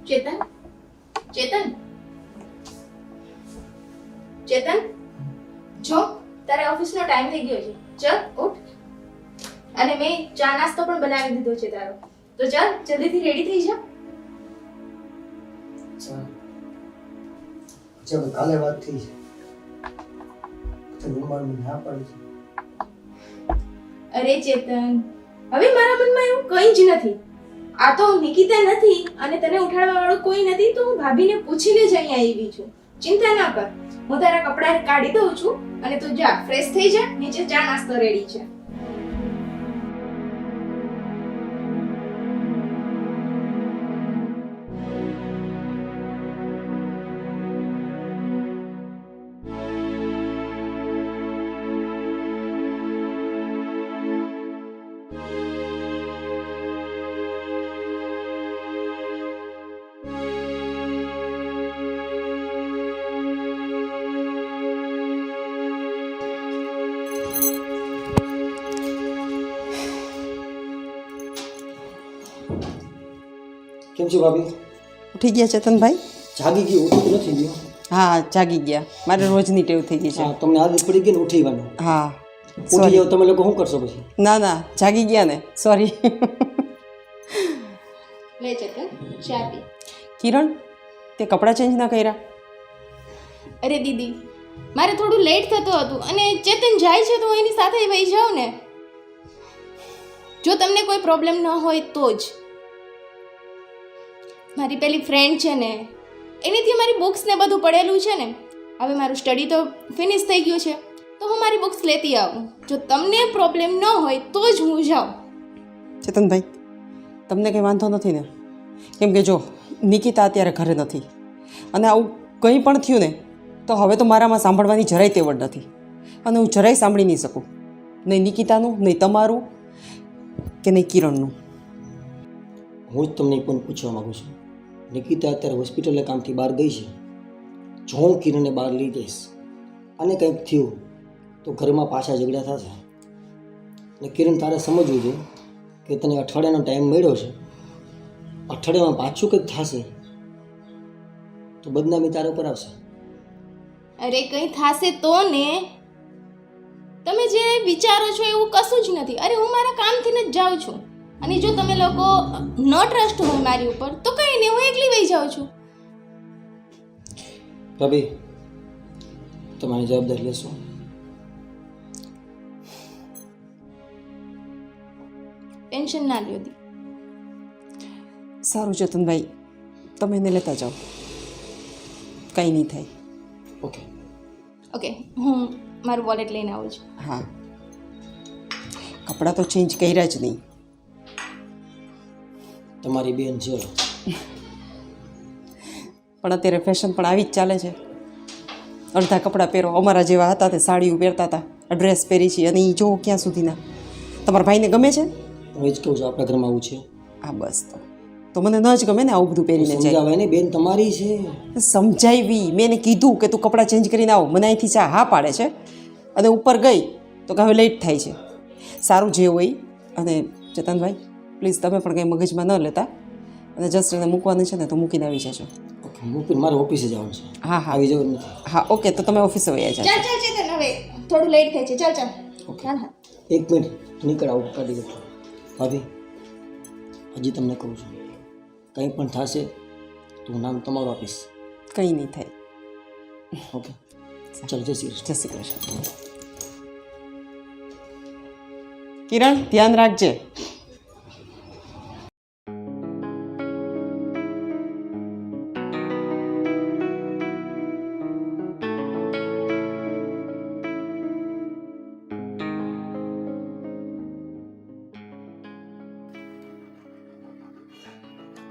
ચેતન ચેતન ચેતન જો તારે ઓફિસનો ટાઈમ થઈ ગયો છે. ચાલ ઉઠ. અને મેં ચા નાસ્તો પણ બનાવી દીધો છે તારો. તો ચાલ જલ્દીથી રેડી થઈ જા. ચાલો કાલે વાત થઈ છે તો રૂમાલની ના પાડી છે. અરે ચેતન, હવે મારા મનમાં એવું કંઈ જ નથી. આ તો નિકિતા નથી અને તને ઉઠાડવા વાળો કોઈ નથી, તો હું ભાભીને પૂછીને જ અહીંયા આવી છું. ચિંતા ના કર, હું તારા કપડાં કાઢી દઉં છું અને તું જા ફ્રેશ થઈ જા. નીચે ચા નાસ્તો રેડી છે. કેમ છો ભાભી? ઉઠી ગયા ચેતનભાઈ? જાગી ગયું, ઉઠી નથી ગયું. હા જાગી ગયા, મારે રોજની ટેવ થઈ ગઈ છે. હા, તમને આદત પડી ગઈ ને ઉઠીવાનું. હા ઉઠી જાવ તમે લોકો શું કરશો પછી? ના ના જાગી ગયા ને, સોરી. લે ચેતન, ચા પી. કિરણ, તે કપડાં ચેન્જ ના કર્યા? અરે દીદી, મારે થોડું લેટ થતું હતું અને ચેતન જાય છે તો હું એની સાથે વહી જાઉં ને. જો તમને કોઈ પ્રોબ્લેમ ન હોય તો જ. મારી પેલી ફ્રેન્ડ છે ને, એનીથી મારી બુક્સ ને બધું પડેલું છે ને. હવે મારું સ્ટડી તો ફિનિશ થઈ ગયું છે, તો હું મારી બુક્સ લેતી આવું. જો તમને પ્રોબ્લેમ ન હોય તો જ હું જાઉં. ચેતનભાઈ, તમને કંઈ વાંધો નથી ને? કેમ કે જો નિકિતા અત્યારે ઘરે નથી અને આવું કંઈ પણ થયું ને તો હવે તો મારામાં સાંભળવાની જરાય તેવડ નથી અને હું જરાય સાંભળી નહીં શકું, નહીં નિકિતાનું, નહીં તમારું કે નહીં કિરણનું. હું જ તમને એક પણ પૂછવા માગું છું. નિકિતા અત્યારે હોસ્પિટલના કામથી બહાર ગઈ છે. જો હું કિરણને બહાર લઈ જઈશ અને કંઈક થયું તો ઘરમાં પાછા ઝઘડા થશે. અને કિરણ તારે સમજવું છે કે તને અઠવાડિયાનો ટાઈમ મળ્યો છે, અઠવાડિયામાં પાછું કંઈક થશે તો બદનામી તારા ઉપર આવશે. અરે કંઈ થાશે તો ને. તમે જે વિચારો છો એવું કશું જ નથી. અરે હું મારા કામથી જ જાઉં છું અને જો તમે લોકો ન ટ્રસ્ટ હોય મારી ઉપર તો કંઈ નહીં, હું એકલી વહી જાઉં છું. ભાભી, તમારી જવાબદારી લેશો? ટેન્શન ના લ્યો દી. સારું ચેતનભાઈ, તમે એને લેતા જાઓ, કંઈ નહીં થાય. ઓકે ઓકે, હું મારું વોલેટ લઈને આવું છું. હા, કપડાં તો ચેન્જ કર્યા જ નહીં. તમારી બેન છે પણ અત્યારે ફેશન પણ આવી જ ચાલે છે. અડધા કપડાં પહેરો, અમારા જેવા હતા તે સાડીઓ પહેરતા હતા, ડ્રેસ પહેરી છે અને એ જો ક્યાં સુધીના. તમારા ભાઈને ગમે છે? હું જ કહું છું આપણા ઘરમાં આવું છે. હા બસ, તો મને ન જ ગમે ને આવું બધું પહેરીને જાય. સમજાવાય ને, બેન તમારી છે. સમજાવી, મેં એને કીધું કે તું કપડાં ચેન્જ કરીને આવો, મને અહીંથી ચા હા પાડે છે અને ઉપર ગઈ તો કે હવે લેટ થાય છે. સારું જે હોય. અને ચેતનભાઈ પ્લીઝ તમે પણ કંઈ મગજમાં ન લેતા અને જસ્ટ એને મૂકવાનું છે ને તો મૂકીને આવી જજો. ઓકે, મૂકીને મારે ઓફિસે જવાનું છે. હા હા આવી જવું નથી. હા ઓકે, તો તમે ઓફિસે વયા જાઓ. ચાલ ચાલ ચેતન, હવે થોડું લેટ થાય છે. ચાલ ચાલ. ઓકે. ચાલ હા. એક મિનિટ નીકળ, આવું કાઢી દઉં. ભાભી, હજી તમને કહું છું, કંઈ પણ થશે તો હું નામ તમારું આપીશ. કંઈ નહીં થાય. ઓકે, ચાલો, જય શ્રી કૃષ્ણ. જય શ્રી કૃષ્ણ. કિરણ, ધ્યાન રાખજે.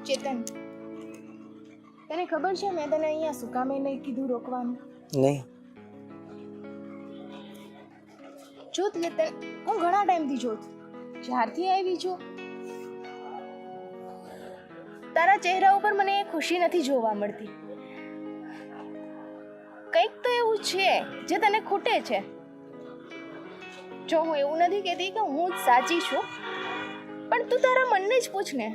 ચેતન, તને ખબર છે મેં તને અહીંયા શું કામે નહીં કીધું રોકવાનું? નહીં. જો ચેતન, હું ઘણા ટાઈમથી જોઉં છું, જ્યારથી આવી છું તારા ચહેરા ઉપર મને ખુશી નથી જોવા મળતી. કંઈક તો એવું છે જે તને ખૂટે છે. જો હું એવું નથી કહેતી કે હું જ સાચી છું, પણ તું તારા મનને જ પૂછ ને.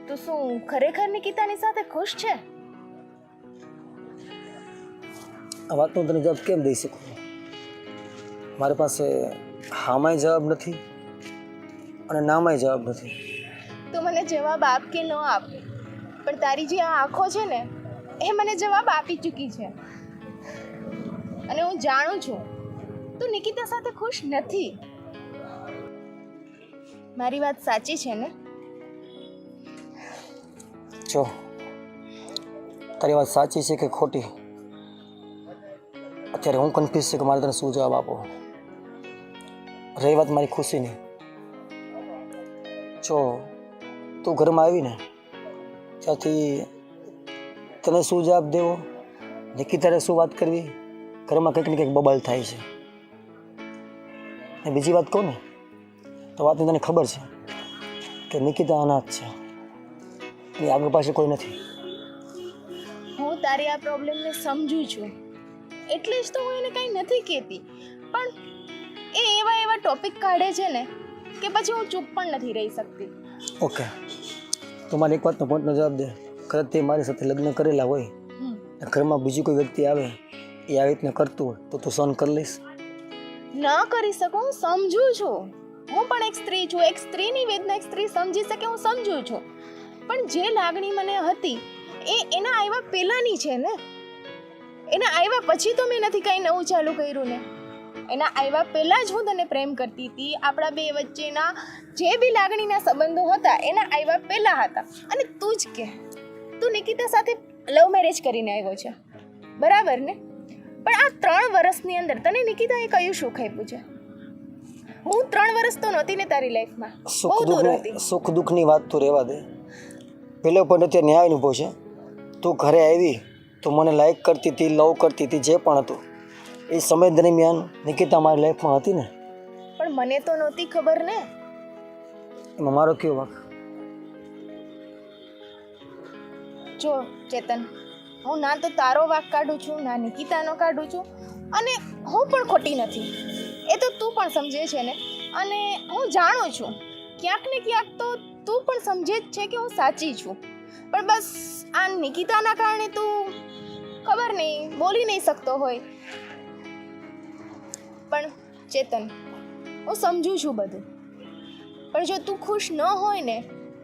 તો શું ખરેખર નિકિતાની સાથે ખુશ છે? આ વાતનો તને જવાબ કેમ દઈ શકું? મારી પાસે હામાંય જવાબ નથી અને નામાંય જવાબ નથી. તું મને જવાબ આપ કે ન આપ, પણ તારી જે આ આંખો છે ને એ મને જવાબ આપી ચૂકી છે. અને હું જાણું છું તું નિકિતા સાથે ખુશ નથી. મારી વાત સાચી છે ને? જો તારી વાત સાચી છે કે ખોટી, અત્યારે હું કન્ફ્યુઝ છે કે મારે તને શું જવાબ આપો. રહી વાત મારી ખુશીની, જો તું ઘરમાં આવી ને ત્યાંથી તને શું જવાબ દેવો, નિકિતાને શું વાત કરવી, ઘરમાં કંઈક ને કંઈક બબાલ થાય છે. અને બીજી વાત કહું ને તો વાતની તને ખબર છે કે નિકિતા અનાથ છે, એની આગળ પાસે કોઈ નથી. હું તારી આ પ્રોબ્લેમને સમજું છું, એટલે જ તો હું એને કંઈ નથી કહેતી. પણ એ એવા ટોપિક કાઢે છે ને કે પછી હું ચૂપ પણ નથી રહી શકતી. ઓકે, તો મારે એક વાતનો પોઈન્ટનો જવાબ દે. કદાચ તે મારી સાથે લગ્ન કરેલા હોય અને ઘરમાં બીજી કોઈ વ્યક્તિ આવે એ આવી રીતના કરતું હોય તો તું સહન કરી લઈશ? ના કરી શકું, હું સમજું છું. હું પણ એક સ્ત્રી છું, એક સ્ત્રીની વેદના એક સ્ત્રી સમજી શકે હું સમજું છું. પણ જે લાગણી મને હતી એ એના આવ્યા પહેલાંની છે ને. એના આવ્યા પછી તો મેં નથી કંઈ નવું ચાલુ કર્યું ને. એના આવ્યા પહેલાં જ હું તને પ્રેમ કરતી હતી. આપણા બે વચ્ચેના જે બી લાગણીના સંબંધો હતા એના આવ્યા પહેલાં હતા. અને તું જ કે તું નિકિતા સાથે લવ મેરેજ કરીને આવ્યો છે, બરાબર ને? પણ આ 3 વર્ષની અંદર તને નિકિતાએ કયું સુખ આપ્યું છે? હું 3 વર્ષ તો નહોતી ને તારી લાઈફમાં, બહુ દૂર હતી. સુખ દુઃખની વાત તો રહેવા દે. પેલો પણ અત્યારે ન્યાય અનુભવ છે. તું ઘરે આવી તો મને લાઈક કરતી હતી, લવ કરતી હતી, જે પણ હતું એ સમય દરમિયાન નિકિતા મારી લાઈફમાં હતી ને. પણ મને તો નહોતી ખબર ને. એમાં મારો કયો વાંક? જો ચેતન, હું ના તો તારો વાંક કાઢું છું, ના નિકિતાનો કાઢું છું, અને હું પણ ખોટી નથી એ તો તું પણ સમજે છે ને. અને હું જાણું છું ક્યાંક ને ક્યાંક તો તું પણ સમજે જ છે કે હું સાચી છું. પણ બસ આ નિકિતાના કારણે તું ખબર નહીં બોલી નહીં શકતો હોય. પણ ચેતન, હું સમજું છું બધું, પણ જો તું ખુશ ન હોય ને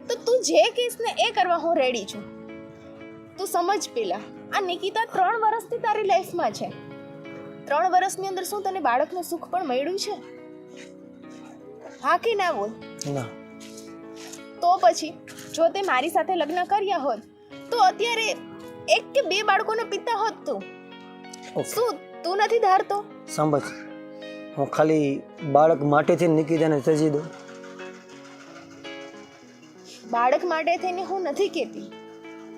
તો તું જે કહીશ ને એ કરવા હું રેડી છું. તું સમજ પેલા, આ નિકિતા 3 વર્ષથી તારી લાઈફમાં છે. 3 વર્ષની અંદર શું તને બાળકનું સુખ પણ મળ્યું છે? હા કે ના બોલ? ના. તો પછી જો તે મારી સાથે લગ્ન કર્યા હોત તો અત્યારે 1 કે 2 બાળકોનો પિતા હોત તું. શું તું નથી ધારતો? સાંભળ, હું ખાલી બાળક માટેથી નિકિતાને ત્યજી દઉં? બાળક માટે થઈને હું નથી કહેતી,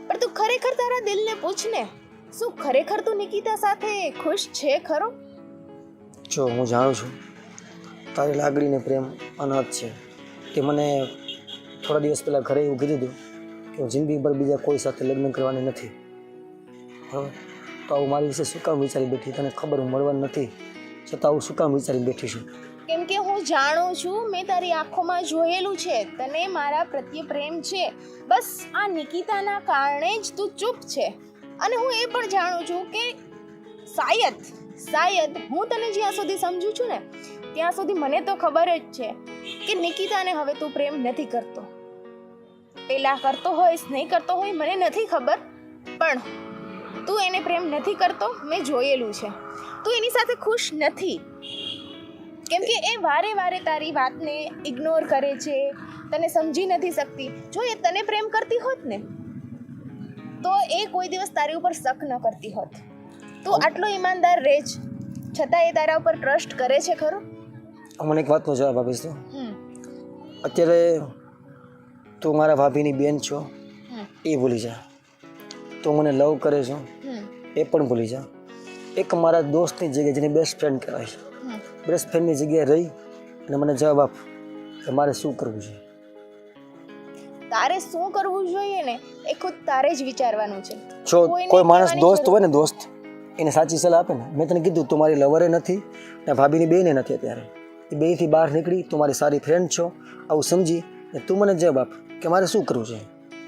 પણ તું ખરેખર તારા દિલને પૂછ ને, શું ખરેખર તું નિકિતા સાથે ખુશ છે ખરો? જો હું જાણું છું તારી લાગણીને પ્રેમ અનાથ છે. તે મને થોડા દિવસ પહેલાં ઘરે એવું કીધું હતું કે હું જિંદગીભર બીજા કોઈ સાથે લગ્ન કરવાની નથી. હવે તો આવું મારી વિશે શું કામ વિચારી બેઠી? તને ખબર હું મળવાની નથી છતાં આવું શું કામ વિચારી બેઠી છું? કેમ કે હું જાણું છું, મેં તારી આંખોમાં જોયેલું છે, તને મારા પ્રત્યે પ્રેમ છે. બસ આ નિકિતાના કારણે જ તું ચૂપ છે. અને હું એ પણ જાણું છું કે શાયદ હું તને જ્યાં સુધી સમજું છું ને ત્યાં સુધી મને તો ખબર જ છે કે નિકિતાને હવે તું પ્રેમ નથી કરતો. પહેલાં કરતો હોઈશ, નહીં કરતો હોય મને નથી ખબર, પણ તું એને પ્રેમ નથી કરતો, મેં જોયેલું છે. તું એની સાથે ખુશ નથી, કેમ કે એ વારે વારે તારી વાતને ઇગ્નોર કરે છે, તને સમજી નથી શકતી. જો એ તને પ્રેમ કરતી હોત ને તો એ કોઈ દિવસ તારી ઉપર શક ન કરતી હોત. તું આટલો ઈમાનદાર રહે જ છતાં એ તારા ઉપર ટ્રસ્ટ કરે છે ખરો? મને એક વાતનો જવાબ આપીશ તો? અત્યારે તું મારા ભાભીની બેન છો એ ભૂલી જા. તું મને લવ કરે છો એ પણ ભૂલી જા. એક મારા દોસ્તની જગ્યાએ જેને બેસ્ટ ફ્રેન્ડ કહેવાય છે, બેસ્ટ ફ્રેન્ડની જગ્યાએ રહી અને મને જવાબ આપ કે મારે શું કરવું છે. તારે શું કરવું જોઈએ ને એ ખુદ તારે જ વિચારવાનું છે. જો કોઈ માણસ દોસ્ત હોય ને, દોસ્ત એને સાચી સલાહ આપે ને, મેં તને કીધું તું મારી લવરે નથી ને ભાભીની બેને નથી, અત્યારે એ બેથી બહાર નીકળી તું મારી સારી ફ્રેન્ડ છો, આવું સમજી ને તું મને જવાબ આપ કે મારે શું કરવું છે.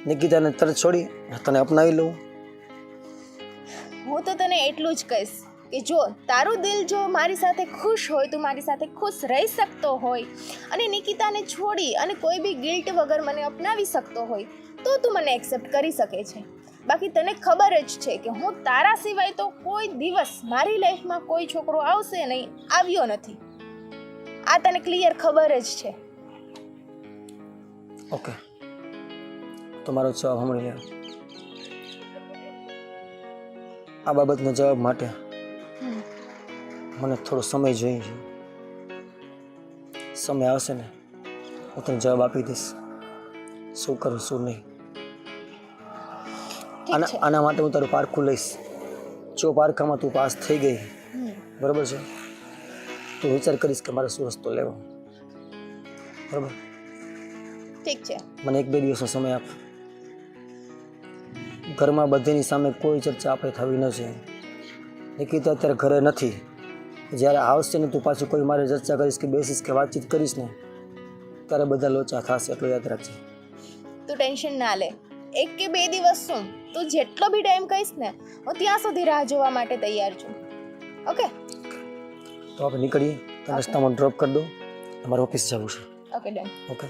નિકિતાને તરત છોડી તને અપનાવી લઉં? હું તો તને એટલું જ કહીશ કે જો તારું દિલ જો મારી સાથે ખુશ હોય, તું મારી સાથે ખુશ રહી શકતો હોય અને નિકિતાને છોડી અને કોઈ બી ગિલ્ટ વગર મને અપનાવી શકતો હોય તો તું મને એક્સેપ્ટ કરી શકે છે. બાકી તને ખબર જ છે કે હું તારા સિવાય તો કોઈ દિવસ મારી લાઈફમાં કોઈ છોકરો આવશે નહીં, આવ્યો નથી. આ તને ક્લિયર ખબર જ છે. ઓકે, તમારો જવાબ સાંભળી લે. આ બાબતનો જવાબ માટે મને થોડો સમય જોઈએ છે. સમય આવશે ને હું તને જવાબ આપી દઈશ શું કરું શું નહીં. આના માટે હું તારું પારખું લઈશ. જો પારખામાં તું પાસ થઈ ગઈ બરાબર છે તો વિચાર કરીશ કે મારે શું રસ્તો લેવો. બરાબર? ઠીક છે. મને 1-2 દિવસનો સમય આપ. ઘરમાં બધીની સામે કોઈ ચર્ચા આપણે થવી ન છે. નિકિતા અત્યારે ઘરે નથી. જ્યારે આવશે ને તું પાછું કોઈ મારે ચર્ચા કરીશ કે બેસીશ કે વાતચીત કરીશ ને ત્યારે બધા લોચા થશે. એટલું યાદ રાખજે. તું ટેન્શન ના લે. 1 કે 2 દિવસ શું, તું જેટલો બી ટાઈમ કહીશ ને હું ત્યાં સુધી રાહ જોવા માટે તૈયાર છું. ઓકે? તો આપણે નીકળીએ. તો રસ્તામાં ડ્રોપ કરી દઉં. અમારે ઓફિસ જવું છે. Okay done. ઓકે,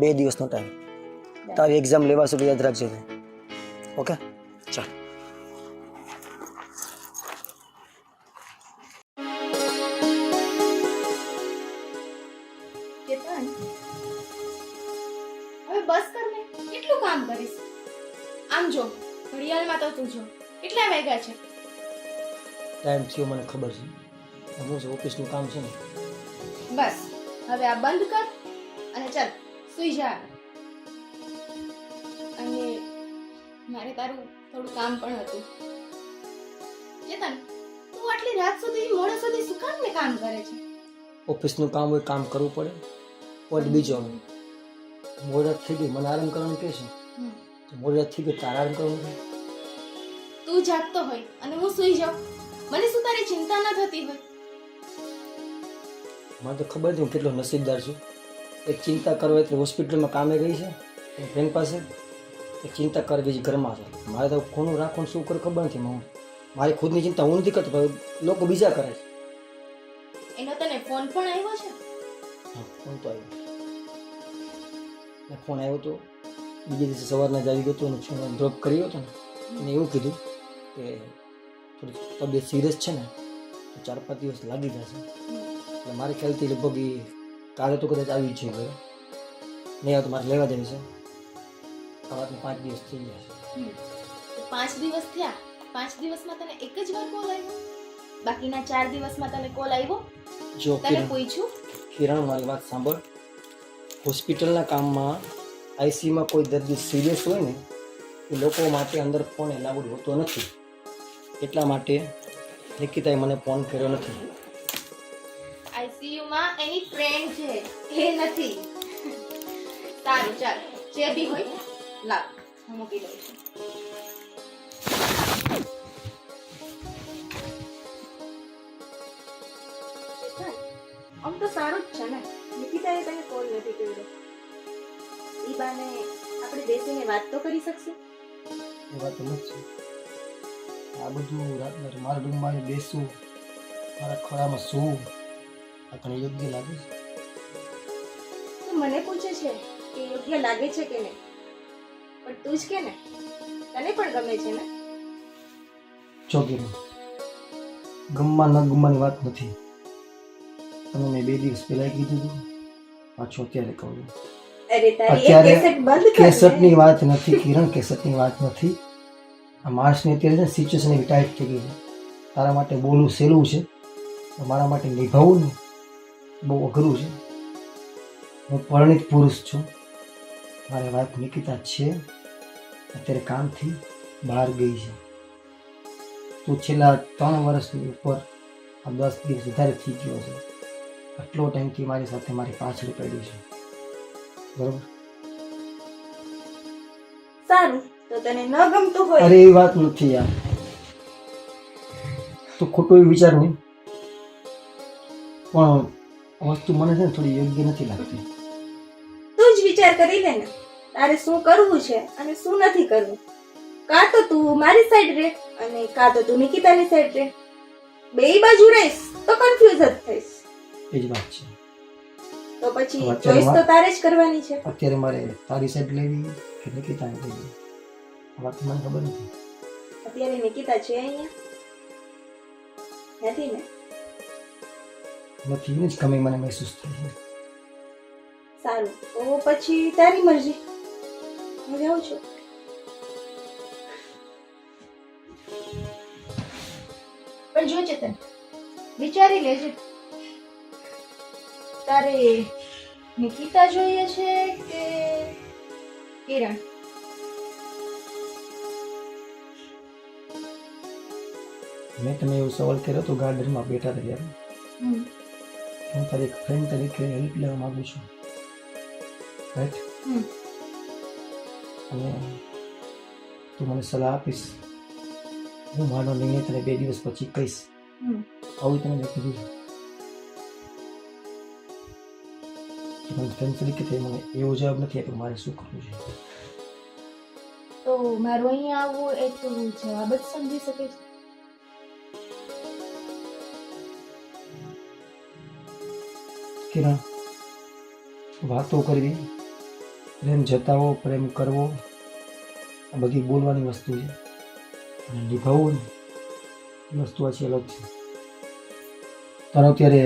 2 દિવસનો ટાઈમ. તારી એક્ઝામ લેવા સુધી યાદ રાખજે. ઓકે ચાલ. ચેતન, હવે બસ કર ને. કેટલું કામ કરીશ? આમ જો ઘડિયાળમાં તો તું જો કેટલા વાગ્યા છે. ટાઈમ થયો મને ખબર છે. હું છે ઓફિસનું કામ છે ને. બસ હવે આ બંધ કર અને ચાલ સુઈ જા. અને મારે તારું થોડું કામ પણ હતું. ચેતન, તું આટલી રાત સુધી મોડે સુધી શું કામ ને કામ કરે છે? ઓફિસનું કામ હોય, કામ કરવું પડે. પોઈન્ટ બીજો, મોડત થઈ ગઈ મને આરામ કરવાનું કહે છે તો મોડત થઈ ગઈ તારે આરામ કરવાનું કહે. તું જાગતો હોય અને હું સુઈ જાઉં, મને શું તારી ચિંતા ન થતી હોય? મને તો ખબર છે હું કેટલો નસીબદાર છું. એક ચિંતા કરવા એટલે હોસ્પિટલમાં કામે ગઈ છે એક ફ્રેન્ડ પાસે, એક ચિંતા કરવી છે ઘરમાં છે. મારે તો કોનું રાખવાનું શું કરે ખબર નથી. મારી ખુદની ચિંતા હું નથી કરતો, લોકો બીજા કરે છે. એનો તને ફોન પણ આવ્યો છે? હા, ફોન તો આવ્યો. ફોન આવ્યો તો બીજે દિવસે સવારના જ આવી ગયો હતો અને ડ્રોપ કર્યો હતો ને એને એવું કીધું કે થોડી તબિયત સિરિયસ છે ને તો 4-5 દિવસ લાગી જશે. એટલે મારે ખ્યાલથી લગભગ એ કાલે તો કદાચ આવી જ છે ઘરે. નહીં આવે તો મારે લેવા જવી છે. આ વાતને 5 દિવસ થઈ ગયા છે. 5 દિવસ થયા. 5 દિવસમાં તને એક જ વાર કોલ આવ્યો? બાકીના 4 દિવસમાં તને કોલ આવ્યો? જો તને પૂછ્યું? કિરણ, મારી વાત સાંભળ. હોસ્પિટલના કામમાં આઈસીયુમાં કોઈ દર્દી સિરિયસ હોય ને એ લોકો માટે અંદર ફોન એલાઉડ હોતો નથી. એટલા માટે નિકિતાએ મને ફોન કર્યો નથી. આઈસીયુમાં એની ફ્રેન્ડ છે, એ નથી. સારું ચાલ, જે બી હોય લાવ, હું મૂકી દઉં છું. આમ તો સારું જ છે ને, નિકિતાએ તને કોલ નથી કર્યો. ઈ બાને આપણે બેસીને વાત તો કરી શકશું. એ વાત અલગ છે. આ બધું રાતના મારા રૂમમાં બેસવું, મારા ખોળામાં સૂવું, આ તને યોગ્ય લાગે છે? તું મને પૂછે છે કે યોગ્ય લાગે છે કે નહીં, પણ તું જ કે ને, તને પણ ગમે છે ને? ચોકીનું ગમવા ન ગમવાની વાત નથી. તમે મેં 2 દિવસ પહેલા કીધું હતું, પાછું અત્યારે કહું. અરે તારી અત્યારે એ કેસેટ બંધ કર. કેસેટની વાત નથી કિરણ, કેસેટની વાત નથી. આ માણસની અત્યારે સિચ્યુએશન એવી ટાઈટ થઈ ગઈ છે. તારા માટે બોલવું સહેલું છે, મારા માટે નિભાવવું ને બહુ અઘરું છે. હું પરિણિત પુરુષ છું. મારી વાત નિકિતા છે, અત્યારે કામથી બહાર ગઈ છે. તું છેલ્લા 3 વર્ષની ઉપર 10 દિવસ વધારે થઈ ગયો છે. આટલો ટાઈમથી મારી સાથે મારી પાછળ પડી છે. બરોબર? સારું, તો તને ન ગમતું હોય. અરે એ વાત નથી યાર, તું ખોટું એવું વિચાર નહીં, પણ વસ્તુ મને છે ને થોડી યોગ્ય નથી લાગતી. તું જ વિચાર કરી લે ને. તારે શું કરવું છે અને શું નથી કરવું. કાં તો તું મારી સાઈડ રહે અને કાં તો તું નિકિતાની સાઈડ રહે. બેય બાજુ રહીશ તો કન્ફ્યુઝ જ થઈશ. એ જ વાત છે. તો પછી અત્યારે ચોઈસ તો તારે જ કરવાની છે. અત્યારે મારે તારી સાઈડ લેવી કે નિકિતાની લેવી આ વાત મને ખબર નથી. અત્યારે નિકિતા છે અહીંયા નથી ને? નથી એની જ કમી મને મહેસૂસ થાય છે. સારું, તો પછી તારી મરજી. હું જાઉં છું. પણ જો ચેતન, વિચારી લેજે, તારે નિકિતા જોઈએ છે કે કિરણ? મેં તને એવો સવાલ કર્યો તો ગાર્ડનમાં બેઠા હતા ત્યારે હું તારી એક ફ્રેન્ડ તરીકે હેલ્પ લેવા માંગુ છું, રાઈટ? અને તું મને સલાહ આપીશ, હું મારો નિર્ણય તને 2 દિવસ પછી કહીશ. આવું તને મેં કીધું છે. મને ફ્રેન્ડ તરીકે તે મને એવો જવાબ નથી આપ્યો મારે શું કરવું છે. તો મારું અહીંયા આવવું એ તો જવાબ જ સમજી શકે છે. કિરણ, વાતો કરવી, પ્રેમ જતાવો, પ્રેમ કરવો, આ બધી બોલવાની વસ્તુ છે અને નિભાવવું ને એ વસ્તુ આછી અલગ છે. તારો અત્યારે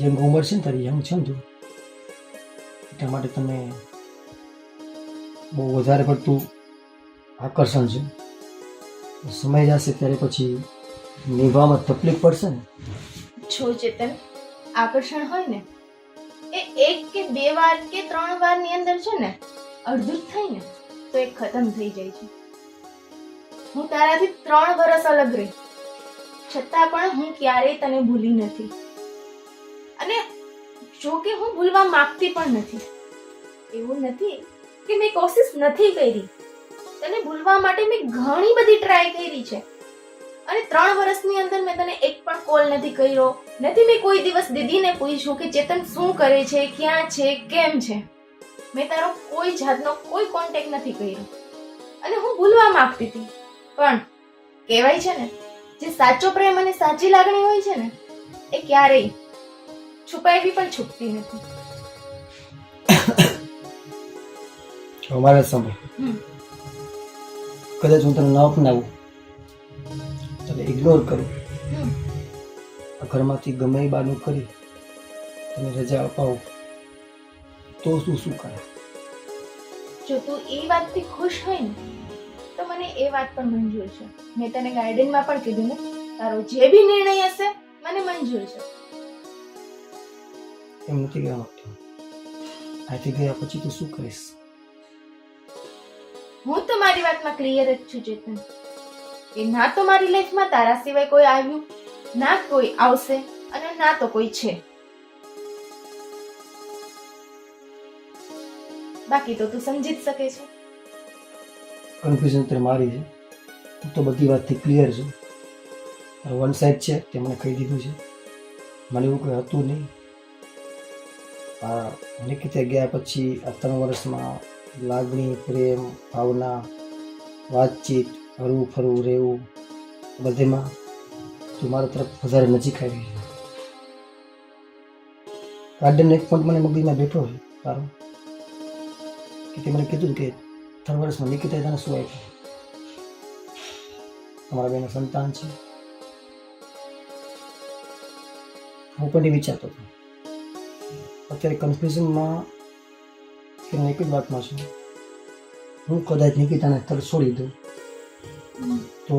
યંગ ઉંમર છે ને, તારી યંગ છે ને તું, એટલા માટે તને બહુ વધારે પડતું આકર્ષણ છે. સમય જશે ત્યારે પછી નિભાવવામાં તકલીફ પડશે ને. જો ચેતન, આકર્ષણ હોય ને એ 1 કે 2 વાર કે 3 વારની અંદર છે ને અડધું જ થાય ને તો એ ખતમ થઈ જાય છે. હું તારાથી 3 વર્ષ અલગ રહી છતાં પણ હું ક્યારેય તને ભૂલી નથી અને જો કે હું ભૂલવા માંગતી પણ નથી. એવું નથી કે મેં કોશિશ નથી કરી. તને ભૂલવા માટે મેં ઘણી બધી ટ્રાય કરી છે અને 3 વર્ષની અંદર મેં તને એક પણ કોલ નથી કર્યો, નથી મેં કોઈ દિવસ દીદીને પૂછ્યું કે ચેતન શું કરે છે, ક્યાં છે, કેમ છે. મેં તારો કોઈ જાતનો કોઈ કોન્ટેક્ટ નથી કર્યો અને હું ભૂલવા માંગતી હતી. પણ કહેવાય છે ને, જે સાચો પ્રેમ અને સાચી લાગણી હોય છે ને એ ક્યારેય છુપાવી પણ છૂપતી નથી. અમારે સાંભળ, કદાચ હું તને ન અપનાવું, તને ઇગ્નોર કરું, આ ઘરમાંથી ગમે એ બહારનું કરી તને રજા અપાવું તો શું કરે? જો તું એ વાતથી ખુશ હોય ને તો મને એ વાત પણ મંજૂર છે. મેં તને ગાર્ડનમાં પણ કીધું ને, તારો જે બી નિર્ણય હશે મને મંજૂર છે. એમ નથી કહેવા માંગતો. અહીંથી ગયા પછી તું શું કરીશ? હું તો મારી વાતમાં ક્લિયર જ છું ચેતન, કે ના તો મારી લાઈફમાં તારા સિવાય કોઈ આવ્યું, ના કોઈ આવશે અને ના તો કોઈ છે. બાકી તો તું સમજી જ શકે છે. કન્ફ્યુઝન અત્યારે મારી છે. હું તો બધી વાતથી ક્લિયર છું. વન સાઈડ છે તે મને કહી દીધું છે. મને એવું કંઈ હતું નહીં. આ નિકિતા ગયા પછી આ 3 વર્ષમાં લાગણી, પ્રેમ, ભાવના, વાતચીત, હરવું ફરવું, રહેવું, બધેમાં તું મારા તરફ વધારે નજીક આવી છે. ગાર્ડન એક પોઈન્ટ મને મગજમાં બેઠો છે તારો, કે તે મને કીધું કે 3 વર્ષમાં નિકિતાએ તને શું આપ્યું? તમારા બેનો સંતાન છે. હું પણ એ વિચારતો હતો. અત્યારે કન્ફ્યુઝનમાં કે હું એક જ વાતમાં છું, હું કદાચ નિકિતાને તરછોડી દઉં તો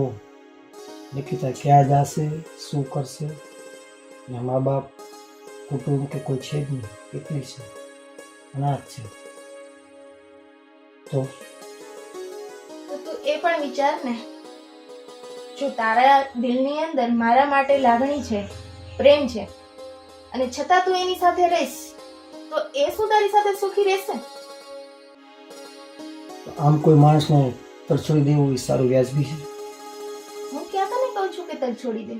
નિકિતા ક્યાં જશે, શું કરશે? ને મા બાપ, કુટુંબ કે કોઈ છે જ નહીં, એટલી છે, અનાથ છે. તો તું એ પણ વિચાર ને, જો તારા દિલની અંદર મારા માટે લાગણી છે, પ્રેમ છે અને છતાં તું એની સાથે રહીશ તો એ શું તારી સાથે સુખી રહેશે? આમ કોઈ માણસને તરછોડી દેવું એ સારું વ્યાજબી છે? હું ક્યાં તને કહું છું કે તર છોડી દે.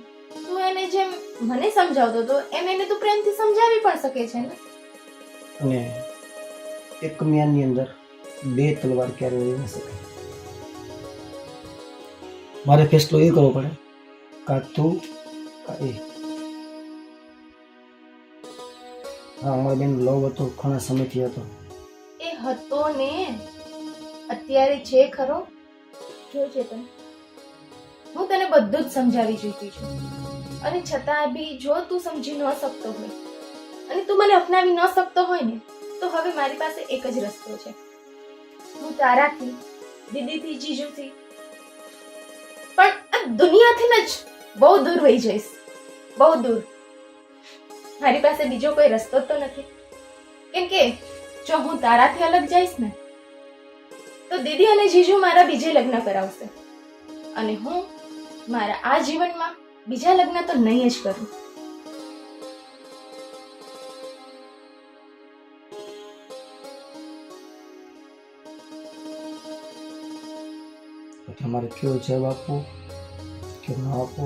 તું એને જેમ મને સમજાવતો હતો એમ એને તું પ્રેમથી સમજાવી પણ શકે છે ને. અને એક મ્યાનની અંદર બે તલવાર ક્યારે લઈ ન શકાય. મારે ફેસલો એ કરવો પડે, કાં તું કાં એ. હા, અમારી બેન લવ હતો, ઘણા સમયથી હતો. એ હતો ને, અત્યારે છે ખરો. જો ચેતન, હું તને બધું જ સમજાવી ચૂકી છું, અને છતાં બી જો તું સમજી ન શકતો હોય અને તું મને અપનાવી ન શકતો હોય ને, તો હવે મારી પાસે એક જ રસ્તો છે. હું તારાથી, દીદીથી, જીજુથી, પણ આ દુનિયાથી જ બહુ દૂર વહી જઈશ, બહુ દૂર. મારી પાસે બીજો કોઈ રસ્તો તો નથી, કેમ કે જો હું તારાથી અલગ જઈશ ને, તો દીદી અને જીજુ મારા બીજે લગ્ન કરાવશે, અને હું મારા આ જીવનમાં બીજા લગ્ન તો નહીં જ કરું. તમારે કયો જવાબ આપવો કે ન આપવો,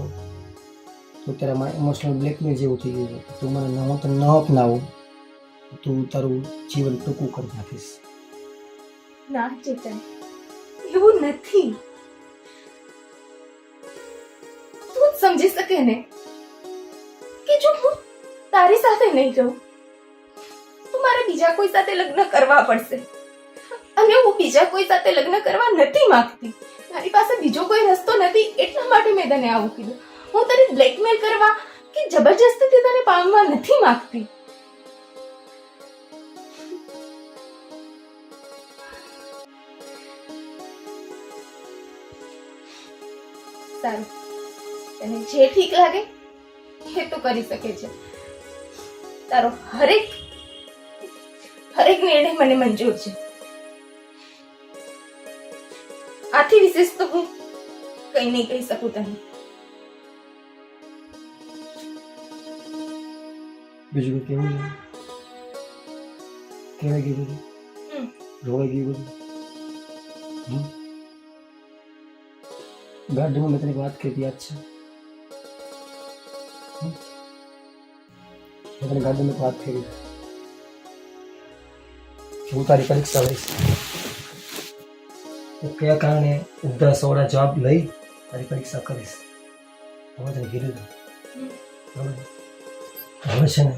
તો ત્યારે મારે ઇમોશનલ બ્લેકમેલ જેવું થઈ ગયું છે. તું મને હું તને ન અપનાવું, તું તારું જીવન ટૂંકું કરી નાખીશ. ના ચેતન, એવું નથી. તું જ સમજી શકે ને કે જો હું તારી સાથે નહીં રહું તો મારે બીજા કોઈ સાથે લગ્ન કરવા પડશે, અને હું બીજા કોઈ સાથે લગ્ન કરવા નથી માંગતી. મારી પાસે બીજો કોઈ રસ્તો નથી, એટલા માટે મેં તને આવું કીધું. હું તને બ્લેકમેલ કરવા કે જબરજસ્તીથી તને પામવા નથી માંગતી. સારું, તને જે ઠીક લાગે એ તો કરી શકે છે. તારો હરેક નિર્ણય મને મંજૂર છે. આથી વિશેષ તો હું કઈ નહીં કહી શકું તને. બીજું કેવું છે? કેવાય ગયું બધું? રોવાઈ ગયું બધું? ગાર્ડનમાં મેં તને એક વાત કરી યાદ છે? મેં તને ગાર્ડનમાં એક વાત કરી કે હું તારી પરીક્ષા લઈશ, તો કયા કારણે ઉદ્ધા સવડા જવાબ લઈ તારી પરીક્ષા કરીશ. હવે તને કીધું બરાબર? હવે છે ને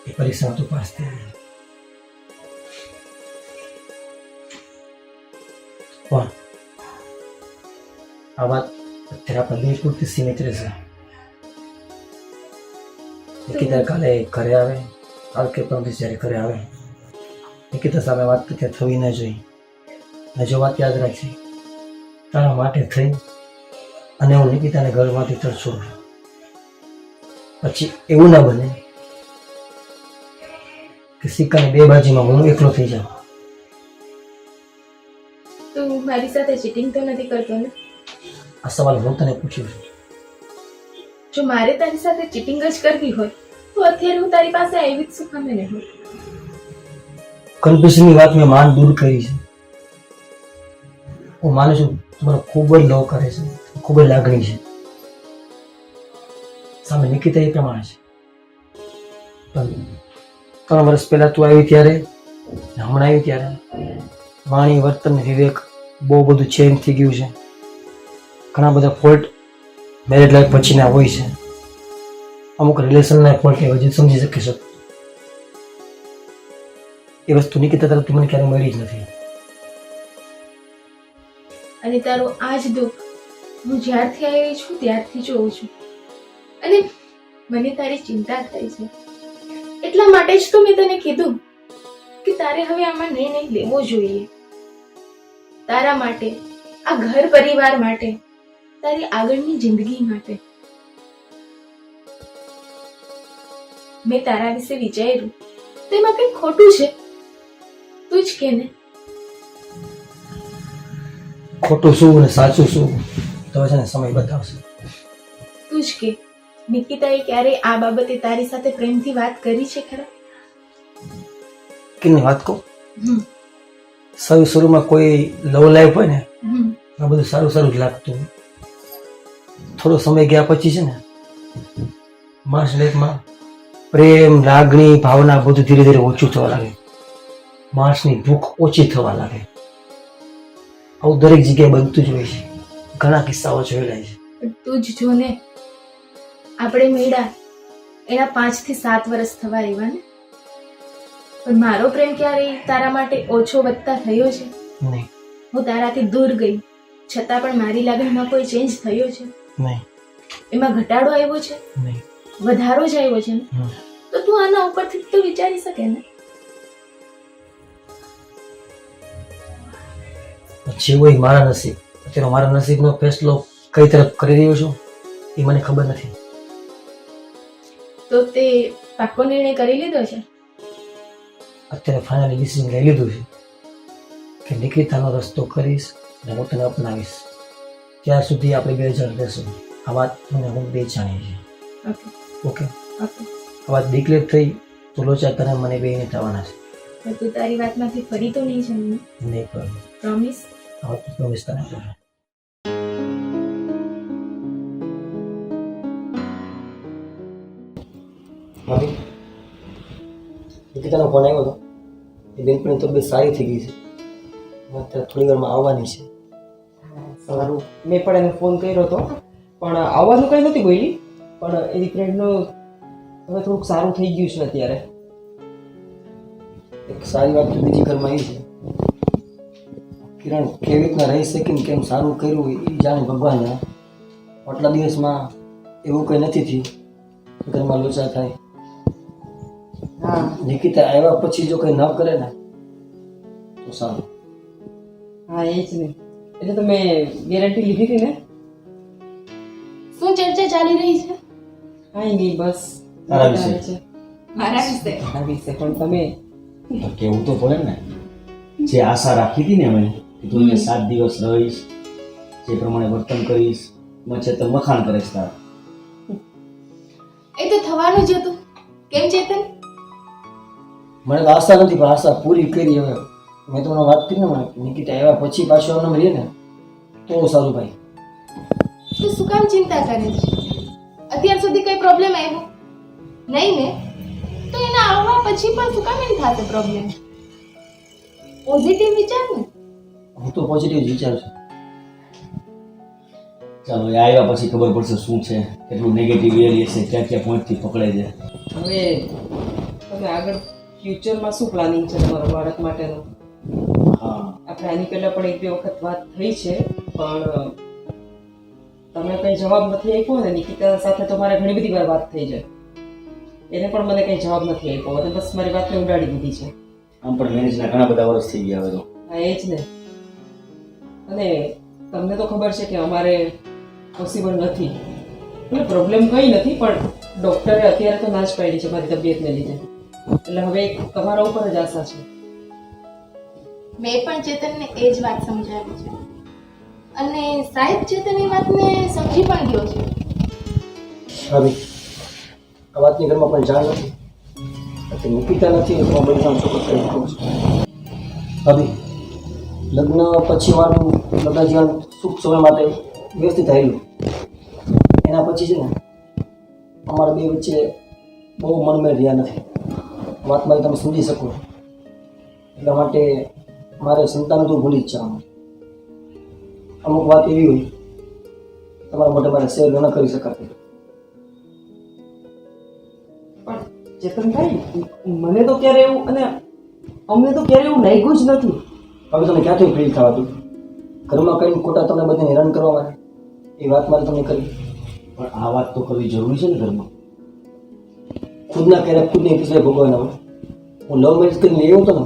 એ પરીક્ષામાં તું પાસ થઈ ગઈ. પણ આ વાત અત્યારે આપણે બે પૂરતી સીમિત રહેશે. નિકિતા કાલે ઘરે આવે, કાલ કે પરમ દિવસે જ્યારે ઘરે આવે, નિકિતા સામે વાત ત્યાં થવી ન જોઈએ. અને જો વાત યાદ રાખજે, તારા માટે થઈ અને હું નિકિતાને ઘરમાંથી તરછોડું, પછી એવું ના બને કે સિક્કાની બે બાજુમાં હું એકલો થઈ જાઉં. તું મારી સાથે ચીટિંગ તો નથી કરતો ને? આ સવાલ હું તને પૂછ્યું છું. જો મારે તારી સાથે ચીટિંગ જ કરવી હોય તો અત્યારે હું તારી પાસે આવી જ શું કામે નહીં? કન્ફ્યુઝનની વાત મેં માન દૂર કરી છે. હું માનું છું તમારો ખૂબ જ લવ કરે છે, ખૂબ જ લાગણી છે. સામે નિકિતા એ પ્રમાણે છે. પણ 3 વર્ષ પહેલા તું આવી ત્યારે, હમણાં આવી ત્યારે વાણી, વર્તન, વિવેક બહુ બધું ચેન્જ થઈ ગયું છે. ઘણા બધા ફોલ્ટ મેરેજ લાઈફ પછીના હોય છે. અમુક રિલેશનના ફોલ્ટ એ હજી સમજી શકે છે. એ વસ્તુ નિકિતા તરફથી મને ક્યારેય મળી જ નથી. અને તારું આ જ દુઃખ હું જ્યારથી આવી છું ત્યારથી જોઉં છું, અને મને તારી ચિંતા થાય છે. એટલા માટે જ તો મેં તને કીધું કે તારે હવે આમાં નિર્ણય લેવો જોઈએ. તારા માટે, આ ઘર પરિવાર માટે, તારી આગળની જિંદગી માટે. મેં તારા વિશે વિચાર્યું તો એમાં કંઈ ખોટું છે? તું જ કે ને. ખોટું શું અને સાચું શું તો છે ને સમય બતાવશે. તું જ કે, નિકિતાએ ક્યારેય આ બાબતે તારી સાથે પ્રેમથી વાત કરી છે ખરા? કેની વાત કહું? શરૂમાં કોઈ લવ લાઈફ હોય ને, આ બધું સારું સારું જ લાગતું. થોડો સમય ગયા પછી છે ને માણસ લાઈફમાં પ્રેમ, લાગણી, ભાવના બધું ધીરે ધીરે ઓછું થવા લાગે. માણસની ભૂખ ઓછી થવા લાગે. આવું દરેક જગ્યાએ બનતું જ હોય છે. ઘણા કિસ્સાઓ જોયેલા છે. પણ તું જ જો ને, આપણે મેળા એના 5 થી 7 વર્ષ થવા આવ્યા ને, પણ મારો પ્રેમ ક્યારેય તારા માટે ઓછો વધતા થયો છે? નહીં, હું તારાથી દૂર ગઈ છતાં પણ મારી લાગણીમાં કોઈ ચેન્જ થયો છે? નહીં, એમાં ઘટાડો આવ્યો છે? નહીં. વધારો જ આવ્યો છે ને? તો તું આના ઉપરથી તો વિચારી શકે ને. પછી હોય મારા નસીબ. અત્યારે મારા નસીબનો ફેસલો કઈ તરફ કરી રહ્યો છું એ મને ખબર નથી. તો તે પાક્કો નિર્ણય કરી લીધો છે? અત્યારે ફાઇનલી ડિસિઝન લઈ લીધું છે કે નિકિતાનો રસ્તો કરીશ અને હું તને અપનાવીશ. ત્યાર સુધી આપણે 2 જણ રહેશું. આ વાત મને હું 2 જાણીએ છીએ. Okay okay, okay. આ વાત ડિક્લેર થઈ તો લોચા તને મને 2 ને થવાના છે. તો તું તારી વાતમાંથી ફરી તો નહીં છે ને? નહીં કરું. પ્રોમિસ? આ વાત પ્રોમિસ તને કરું. ભાભી, નિકિતાનો ફોન આવ્યો હતો. એ બેનપણી તબિયત સારી થઈ ગઈ છે. અત્યારે થોડી વારમાં આવવાની છે. સારું, મેં પણ એને ફોન કર્યો હતો પણ આવવાનું કંઈ નથી બોલી. પણ એની ફ્રેન્ડનું હવે થોડુંક સારું થઈ ગયું છે અત્યારે. એક સારી વાત તો બીજી ઘરમાં એ છે, કિરણ કેવી રીતના રહી શકી ને કેમ સારું કર્યું એ જાણે ભગવાન જાણે. આટલા દિવસમાં એવું કંઈ નથી થયું ઘરમાં લોચા થાય. હા નિકિતા આવ્યા પછી જો કંઈ ન કરે ને તો સારું. હા, એ જ ને. એટલે તો મેં ગેરંટી લીધી હતી ને. શું ચર્ચા ચાલી રહી છે? કાંઈ નહીં, બસ તારા વિશે. છે મારા વિશે? આ વિશે પણ તમે તો કેવું તો પડે ને. જે આશા રાખી હતી ને અમે કે તું અહીંયા 7 દિવસ રહીશ, જે પ્રમાણે વર્તન કરીશ, મચે તો મખાણ કરીશ તારા. એ તો થવાનું જ હતું. કેમ ચેતન? મને તો આશા નથી પણ આશા પૂરી કરી. હવે મેં તમને વાત કરી ને મને નિકિતા આવ્યા પછી પાછું આમ રહીએ ને તો સારું ભાઈ. તું શું કામ ચિંતા કરે છે? અત્યાર સુધી કઈ પ્રોબ્લેમ આવ્યો નહીં ને? તો એના આવવા પછી પણ શું કામ એમ થશે પ્રોબ્લેમ? પોઝિટિવ વિચાર ને. હું તો પોઝિટિવ વિચારું છું. ચાલો એ આવ્યા પછી ખબર પડશે શું છે, કેટલું નેગેટિવ એરિયા છે, ક્યાં ક્યાં પોઈન્ટથી પકડે છે. હવે તમે આગળ ફ્યુચરમાં શું પ્લાનિંગ છે તમારા બાળક માટેનું? હા, આપણે આની પહેલાં પણ 1-2 વખત વાત થઈ છે પણ તમે કંઈ જવાબ નથી આપ્યો ને. નિકિતા સાથે તો મારે ઘણી બધી વાર વાત થઈ છે, એને પણ મને કંઈ જવાબ નથી આપ્યો અને બસ મારી વાતને ઉડાડી દીધી છે. આમ પણ મેરેજના ઘણા બધા વર્ષ થઈ ગયા હવે તો. હા, એ જ ને. અને તમને તો ખબર છે કે અમારે પોસિબલ નથી, એટલે પ્રોબ્લેમ કંઈ નથી પણ ડૉક્ટરે અત્યારે તો ના જ પાડી છે મારી તબિયતને લીધે. એટલે હવે તમારા ઉપર જ આશા છે. મેં પણ ચેતનને એ જ વાત સમજાવી છે અને સાહેબ ચેતન એ વાતને સમજી પણ ગયો છે. ભાભી, આ વાતની ઘરમાં પણ જાણ નથી. અત્યારે નિકિતા નથી એટલે હું બધા સપોર્ટ કરી શકું છું. ભાભી, લગ્ન પછી મારું લગ્ન જીવન સુખ સમય માટે વ્યવસ્થિત થયેલું. એના પછી છે ને અમારા 2 વચ્ચે બહુ મનમેળ રહ્યા નથી. વાત મારી તમે સમજી શકો. એટલા માટે મારે સંતાન તો ભૂલી જ જવાનું. અમુક વાત એવી હોય તમારા માટે મારે શેર ન કરી શકાતી. પણ ચેતનભાઈ, મને તો ક્યારે એવું અને અમને તો ક્યારે એવું લાગ્યું જ નથી. હવે તમે ક્યાંથી ફ્રી થવાતું? ઘરમાં કઈ ખોટા તમને બધાને હેરાન કરવા માટે એ વાત મારે તમને કરી. પણ આ વાત તો કરવી જરૂરી છે ને ઘરમાં. ખુદના ક્યારેક ખુદની પીછે ભોગવવાના હોય. હું લવ મેરેજ કરીને લેવો હતો ને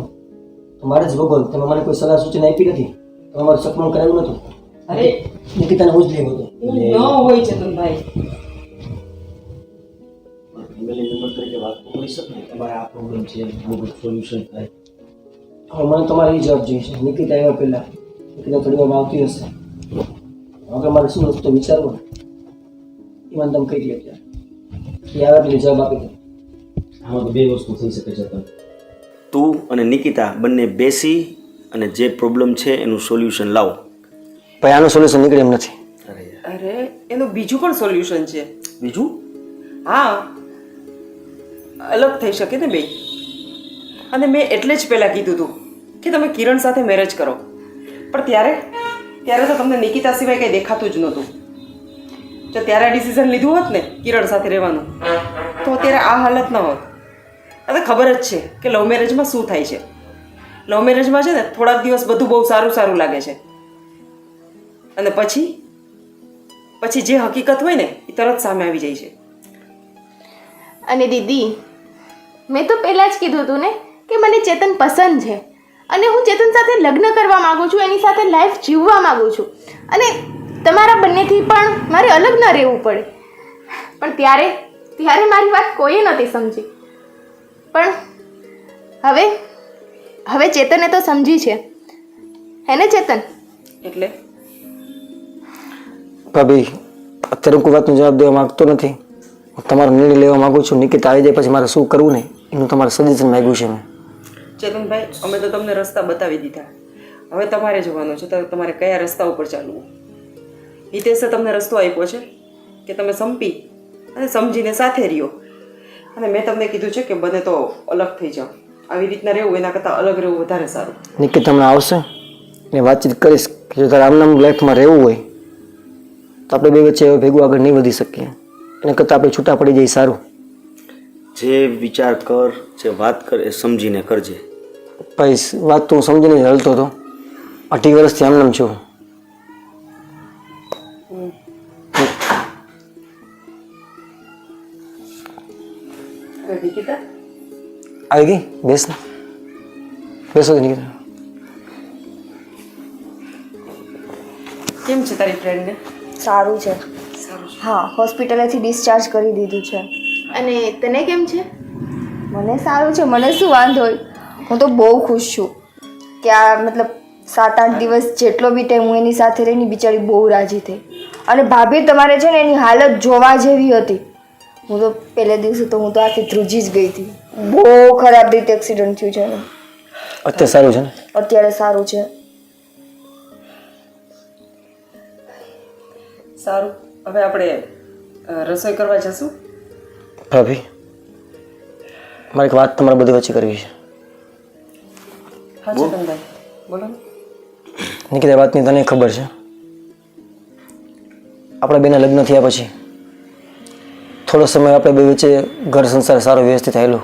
તો મારે જ ભોગવ. તમે મને કોઈ સલાહ સૂચન આપી નથી. તમે મારું સપનું કરાવ્યું નહોતું. અરે નિકિતાને હું જ લેવો હતો. એવું ન હોય ચેતનભાઈ. ફેમિલી મેમ્બર તરીકે વાત તો કરી શકે ને. તમારે આ પ્રોબ્લેમ છે, આનું બધું સોલ્યુશન થાય. હવે મને તમારે એ જવાબ જોઈએ છે. નિકિતા આવ્યા પહેલાં નિકિતા થોડી વારમાં આવતી હશે. હવે મારે શું વસ્તુ વિચારવું એ મને તમે કહી દો. અત્યારે એ આવ્યા એટલે જવાબ આપી દો. આમાં તો 2 વસ્તુ થઈ શકે છે. તું અને નિકિતા બંને બેસી અને જે પ્રોબ્લેમ છે એનું સોલ્યુશન લાવો. ભાઈ આનું સોલ્યુશન નીકળે એમ નથી. અરે યાર, અરે એનું બીજું પણ સોલ્યુશન છે. બીજું? હા, અલગ થઈ શકે ને બે. અને મેં એટલે જ પહેલાં કીધું હતું કે તમે કિરણ સાથે મેરેજ કરો, પણ ત્યારે તો તમને નિકિતા સિવાય કંઈ દેખાતું જ નહોતું. જો ત્યારે ડિસિઝન લીધું હોત ને કિરણ સાથે રહેવાનું, તો અત્યારે આ હાલત ન હોત. હવે ખબર જ છે કે લવ મેરેજમાં શું થાય છે. લવ મેરેજમાં છે ને થોડાક દિવસ બધું બહુ સારું સારું લાગે છે, અને પછી જે હકીકત હોય ને એ તરત સામે આવી જાય છે. અને દીદી, મેં તો પહેલાં જ કીધું હતું ને કે મને ચેતન પસંદ છે અને હું ચેતન સાથે લગ્ન કરવા માગું છું, એની સાથે લાઈફ જીવવા માગું છું, અને તમારા બંનેથી પણ મારે અલગ ન રહેવું પડે. પણ ત્યારે મારી વાત કોઈએ નહોતી સમજી, પણ હવે ચેતને તો સમજી છે, હે ને ચેતન? એટલે ભાભી, અત્યારે કોઈ વાતનો જવાબ દેવા માંગતો નથી. હું તમારો નિર્ણય લેવા માંગુ છું. નિકિતા આવી જાય પછી મારે શું કરવું ને એનું તમારે સજેશન માંગ્યું છે મેં. ચેતનભાઈ, અમે તો તમને રસ્તા બતાવી દીધા, હવે તમારે જોવાનું છે તો તમારે કયા રસ્તા ઉપર ચાલવું. હિતેશે તમને રસ્તો આપ્યો છે કે તમે સંપી અને સમજીને સાથે રહ્યો, અને મેં તમને કીધું છે કે બને તો અલગ થઈ જાઓ. આવી રીતના રહેવું એના કરતાં અલગ રહેવું વધારે સારું. નિકિતા હમણાં આવશે ને વાતચીત કરીશ કે જો તારે આમનામ લાઈફમાં રહેવું હોય તો આપણે બે વચ્ચે ભેગું આગળ નહીં વધી શકીએ. એના કરતાં આપણે છૂટા પડી જઈએ સારું. જે વિચાર કર, જે વાત કર એ સમજીને કરજે. ભાઈ, વાત તો હું સમજીને જ હલતો હતો. 18 વર્ષથી આમનામ છું. નિકિતા આવી ગઈ? બેસ ને, બેસો નિકિતા. કેમ છે તારી ફ્રેન્ડને? સારું છે. હા, હોસ્પિટલેથી ડિસ્ચાર્જ કરી દીધું છે. અને તને કેમ છે? મને સારું છે, મને શું વાંધો હોય. હું તો બહુ ખુશ છું કે આ મતલબ 7-8 દિવસ જેટલો બી ટાઈમ હું એની સાથે રહીને બિચારી બહુ રાજી થઈ. અને ભાભી તમારે છે ને એની હાલત જોવા જેવી હતી. હું તો પહેલે દિવસે તો હું તો આખી ધ્રુજી જ ગઈ હતી. બહુ ખરાબ રીતે એક્સિડન્ટ થયું છે એનું. અત્યારે સારું છે ને? અત્યારે સારું છે. સારું, હવે આપણે રસોઈ કરવા જશું. ભાભી, મારે એક વાત તમારા બધી વચ્ચે કરવી છે. હા ચેતનભાઈ, બોલો ને. નિકિતા, વાતની તને ખબર છે, આપણા બેના લગ્ન થયા પછી થોડો સમય આપણે બે વચ્ચે ઘર સંસાર સારો વ્યવસ્થિત થયેલો.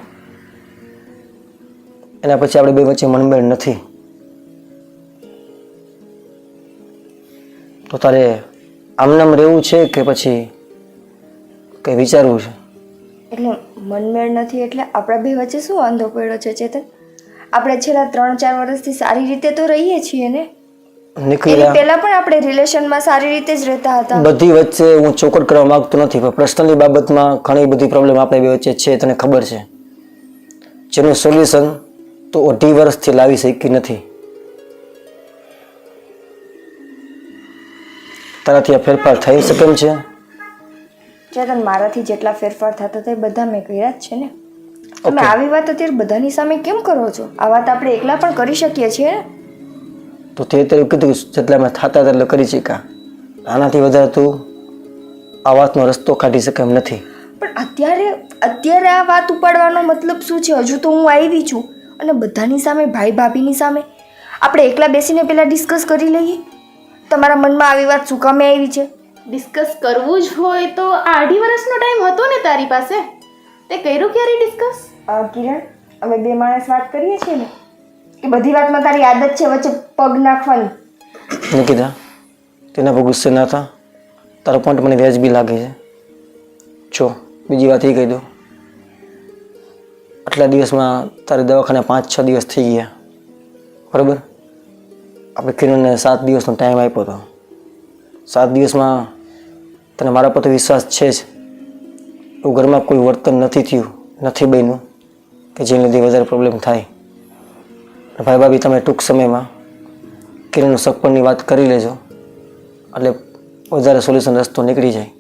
એના પછી આપણે બે વચ્ચે મનમેળ નથી. તો તારે આમનામ રહેવું છે કે પછી કંઈ વિચારવું છે? એટલે મનમેળ નથી એટલે આપણા બે વચ્ચે શું વાંધો પડ્યો છે ચેતન? આપણે છેલ્લા 3-4 વર્ષથી સારી રીતે તો રહીએ છીએ ને. એની નિકિતા, પહેલા પણ આપણે રિલેશનમાં સારી રીતે જ રહેતા હતા. બધી વચ્ચે હું ચોખવટ કરવા માંગતો નથી, પણ પર્સનલી બાબતમાં ઘણી બધી પ્રોબ્લેમ આપણે બે વચ્ચે છે, તને ખબર છે, જેનું સોલ્યુશન તો 18 વર્ષથી લાવી શકી નથી. તારાથી આ ફેરફાર થઈ શકે એમ છે? ચેતન, મારાથી જેટલા ફેરફાર થતા હતા એ બધા મેં કર્યા જ છે ને. તમે આવી વાત અત્યારે બધાની સામે કેમ કરો છો? આ વાત આપણે એકલા પણ કરી શકીએ છીએ ને. તો તે અત્યારે કીધું જેટલા મેં થતા હતા એટલે કરી શક્યા. આનાથી વધારે તું આ વાતનો રસ્તો કાઢી શકે એમ નથી. પણ અત્યારે આ વાત ઉપાડવાનો મતલબ શું છે? હજુ તો હું આવી છું અને બધાની સામે, ભાઈ ભાભીની સામે આપણે એકલા બેસીને પહેલાં ડિસ્કસ કરી લઈએ. તમારા મનમાં આવી વાત શું કામે આવી છે? ડિસ્કસ કરવું જ હોય તો આ 2.5 વર્ષનો ટાઈમ હતો ને તારી પાસે, તે કર્યું ક્યારે ડિસ્કસ? કિરણ, અમે બે માણસ વાત કરીએ છીએ ને, કે બધી વાતમાં તારી આદત છે વચ્ચે પગ નાખવાની. નિકિતા, તેના પર ગુસ્સે ના થા. તારો પોઈન્ટ મને વ્યાજબી લાગે છે. જો બીજી વાત એ કહી દઉં, આટલા દિવસમાં તારે દવાખાને 5-6 દિવસ થઈ ગયા, બરાબર? આપણે કિરણને 7 દિવસનો ટાઈમ આપ્યો હતો. 7 દિવસમાં તને મારા પર તો વિશ્વાસ છે જ, એવું ઘરમાં કોઈ વર્તન નથી થયું, નથી બન્યું કે જેને લીધે વધારે પ્રોબ્લેમ થાય. ભાઈ ભાભી, તમે ટૂંક સમયમાં કિરણનું સગપણની વાત કરી લેજો, એટલે વધારે સોલ્યુશન રસ્તો નીકળી જાય.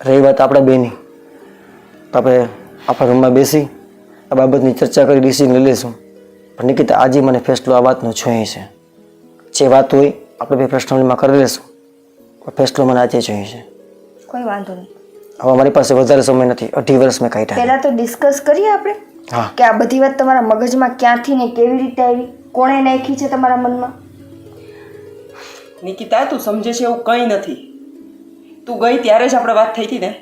રહી વાત આપણા બેની, તો આપણે આપણા રૂમમાં બેસી આ બાબતની ચર્ચા કરી ડિસિઝન લઈ લઈશું. પણ નિકિતા, આજે મને ફેસલો આ વાતનો જોઈએ છે. જે વાત હોય આપણે બે પર્સનલીમાં કરી લઈશું, પણ ફેસલો મને આજે જોઈએ છે. કોઈ વાંધો નહીં. હવે મારી પાસે વધારે સમય નથી, 18 વર્ષ મેં કાઢ્યા. પહેલાં તો ડિસ્કસ કરીએ આપણે. હા કે આ બધી વાત તમારા મગજમાં ક્યાંથી ને કેવી રીતે આવી, કોણે નાખી છે તમારા મનમાં? નિકિતા તું સમજે છે એવું કંઈ નથી. તું ગઈ ત્યારે જ આપણે વાત થઈ હતી ને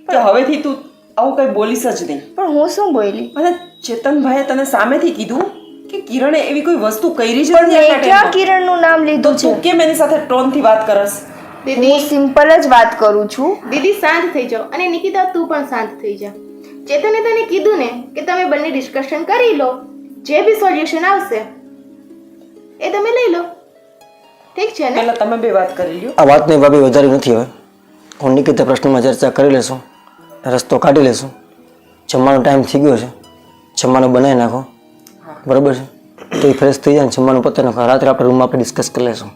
કે હવેથી તું આવું કંઈ બોલીશ જ નહીં. પણ હું શું બોલી? અને ચેતનભાઈએ તને સામેથી કીધું કે કિરણે એવી કોઈ વસ્તુ કરી જ પણ નથી મેં આટલા ક્યાં ટાઈમમાં. કિરણનું નામ તો લીધું છે? તું કેમ એની સાથે ટોનથી વાત કરસ? હું સિમ્પલ જ વાત કરું છું. દીદી શાંત થઈ જાઓ અને નિકિતા તું પણ શાંત થઈ જા. ચેતને તને કીધું ને કે તમે બંને ડિસ્કશન કરી લો, જે બી સોલ્યુશન આવશે એ તમે લઈ લો. ઠીક છે ને? પહેલા તમે બે વાત કરી લ્યો. આ વાતની ભાભી વધારી નથી હવે. હું નિકિતા પ્રશ્નમાં ચર્ચા કરી લેશું, રસ્તો કાઢી લેશું. જમવાનો ટાઈમ થઈ ગયો છે, જમવાનું બનાવી નાખો, બરાબર છે? તો એ ફ્રેશ થઈ જાય ને જમવાનું પતાવી નાખો. રાત્રે આપણે રૂમમાં આપણે ડિસ્કસ કરી લેશું,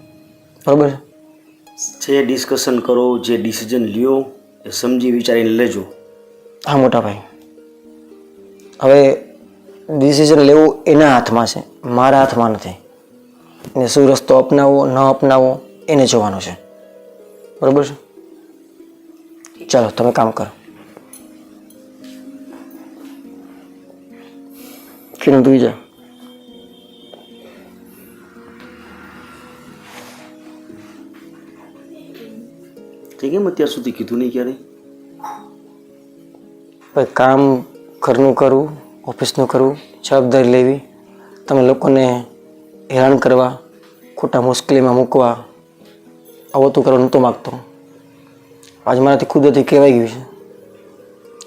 બરાબર છે? જે ડિસ્કશન કરો, જે ડિસિઝન લ્યો એ સમજી વિચારીને લેજો. હા મોટા ભાઈ, હવે ડિસિઝન લેવું એના હાથમાં છે, મારા હાથમાં નથી. ને શું રસ્તો અપનાવવો ન અપનાવવો એને જોવાનું છે, બરાબર છે? ચાલો તમે કામ કરો. કિરણ તું જા. તે કેમ અત્યાર સુધી કીધું નહીં ક્યારે? ભાઈ કામ ઘરનું કરવું, ઓફિસનું કરવું, જવાબદારી લેવી, તમે લોકોને હેરાન કરવા, ખોટા મુશ્કેલીમાં મૂકવા, આવું તો કરવા નહોતો માગતો. આજ મારાથી ખુદથી કહેવાય ગયું છે.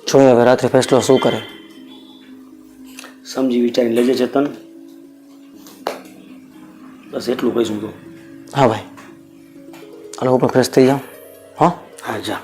જોઈએ હવે રાત્રે ફેસલો શું કરે. સમજી વિચારીને લેજે ચેતન. બસ એટલું કહીશું તો. હા ભાઈ, હાલો હું પણ ફ્રેશ થઈ જાઉં. હા હા જા.